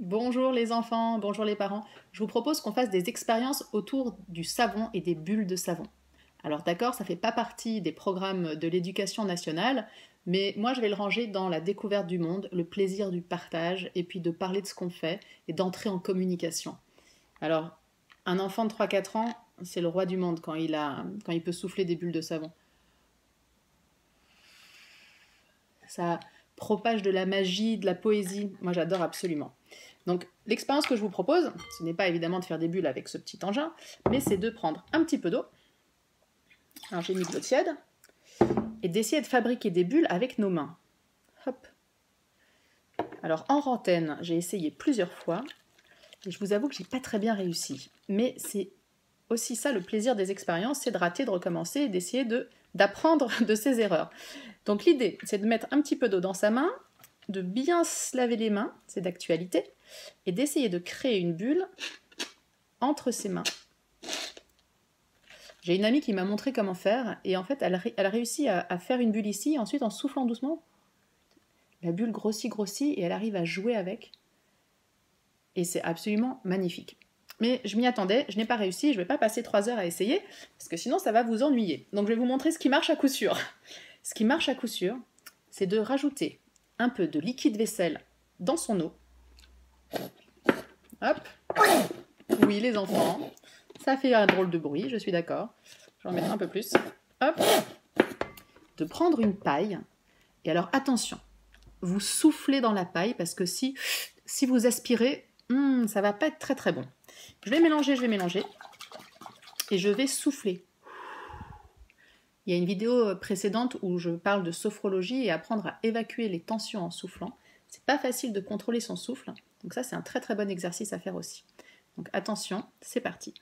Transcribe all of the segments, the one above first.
Bonjour les enfants, bonjour les parents. Je vous propose qu'on fasse des expériences autour du savon et des bulles de savon. Alors d'accord, ça ne fait pas partie des programmes de l'éducation nationale, mais moi je vais le ranger dans la découverte du monde, le plaisir du partage, et puis de parler de ce qu'on fait et d'entrer en communication. Alors, un enfant de 3-4 ans, c'est le roi du monde quand il peut souffler des bulles de savon. Ça propage de la magie, de la poésie. Moi, j'adore absolument. Donc, l'expérience que je vous propose, ce n'est pas évidemment de faire des bulles avec ce petit engin, mais c'est de prendre un petit peu d'eau. Alors, j'ai mis de l'eau tiède. Et d'essayer de fabriquer des bulles avec nos mains. Hop. Alors, en rantaine, j'ai essayé plusieurs fois. Et je vous avoue que j'ai pas très bien réussi. Mais c'est aussi ça le plaisir des expériences, c'est de rater, de recommencer et d'essayer d'apprendre de ses erreurs. Donc l'idée, c'est de mettre un petit peu d'eau dans sa main, de bien se laver les mains, c'est d'actualité, et d'essayer de créer une bulle entre ses mains. J'ai une amie qui m'a montré comment faire, et en fait, elle a réussi à faire une bulle ici, et ensuite en soufflant doucement, la bulle grossit, et elle arrive à jouer avec. Et c'est absolument magnifique. Mais je m'y attendais, je n'ai pas réussi, je ne vais pas passer 3 heures à essayer, parce que sinon ça va vous ennuyer. Donc je vais vous montrer ce qui marche à coup sûr. Ce qui marche à coup sûr, c'est de rajouter un peu de liquide vaisselle dans son eau. Hop. Oui, les enfants, ça fait un drôle de bruit, je suis d'accord. Je vais en mettre un peu plus. Hop. De prendre une paille, et alors attention, vous soufflez dans la paille, parce que si vous aspirez, ça va pas être très très bon. Je vais mélanger, et je vais souffler. Il y a une vidéo précédente où je parle de sophrologie et apprendre à évacuer les tensions en soufflant. C'est pas facile de contrôler son souffle, donc ça c'est un très très bon exercice à faire aussi. Donc attention, c'est parti.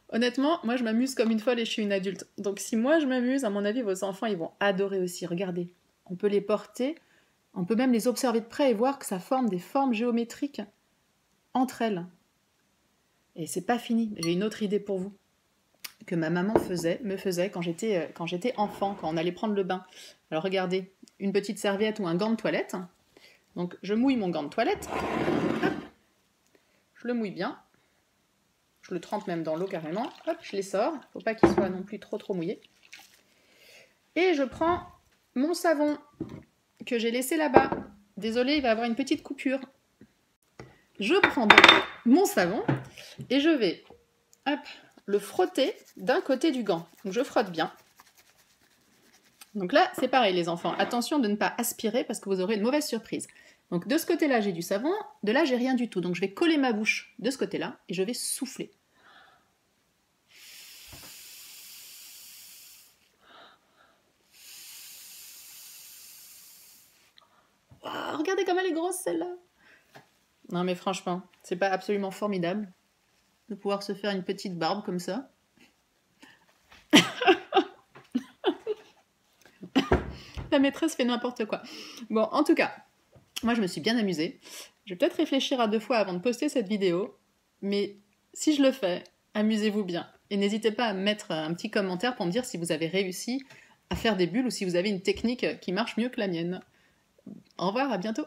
Honnêtement, moi je m'amuse comme une folle et je suis une adulte. Donc si moi je m'amuse, à mon avis, vos enfants ils vont adorer aussi. Regardez, on peut les porter, on peut même les observer de près et voir que ça forme des formes géométriques entre elles. Et c'est pas fini, j'ai une autre idée pour vous, que ma maman me faisait quand j'étais enfant, quand on allait prendre le bain. Alors regardez, une petite serviette ou un gant de toilette. Donc je mouille mon gant de toilette, hop, je le mouille bien. Je le trempe même dans l'eau carrément. Hop, je les sors. Faut pas qu'ils soient non plus trop mouillés. Et je prends mon savon que j'ai laissé là-bas. Désolée, il va y avoir une petite coupure. Je prends donc mon savon et je vais le frotter d'un côté du gant. Donc je frotte bien. Donc là, c'est pareil les enfants. Attention de ne pas aspirer parce que vous aurez une mauvaise surprise. Donc de ce côté-là, j'ai du savon. De là, j'ai rien du tout. Donc je vais coller ma bouche de ce côté-là et je vais souffler. Wow, regardez comme elle est grosse celle-là. Non mais franchement, c'est pas absolument formidable de pouvoir se faire une petite barbe comme ça. La maîtresse fait n'importe quoi. Bon, en tout cas, moi je me suis bien amusée. Je vais peut-être réfléchir à 2 fois avant de poster cette vidéo, mais si je le fais, amusez-vous bien. Et n'hésitez pas à mettre un petit commentaire pour me dire si vous avez réussi à faire des bulles ou si vous avez une technique qui marche mieux que la mienne. Au revoir, à bientôt.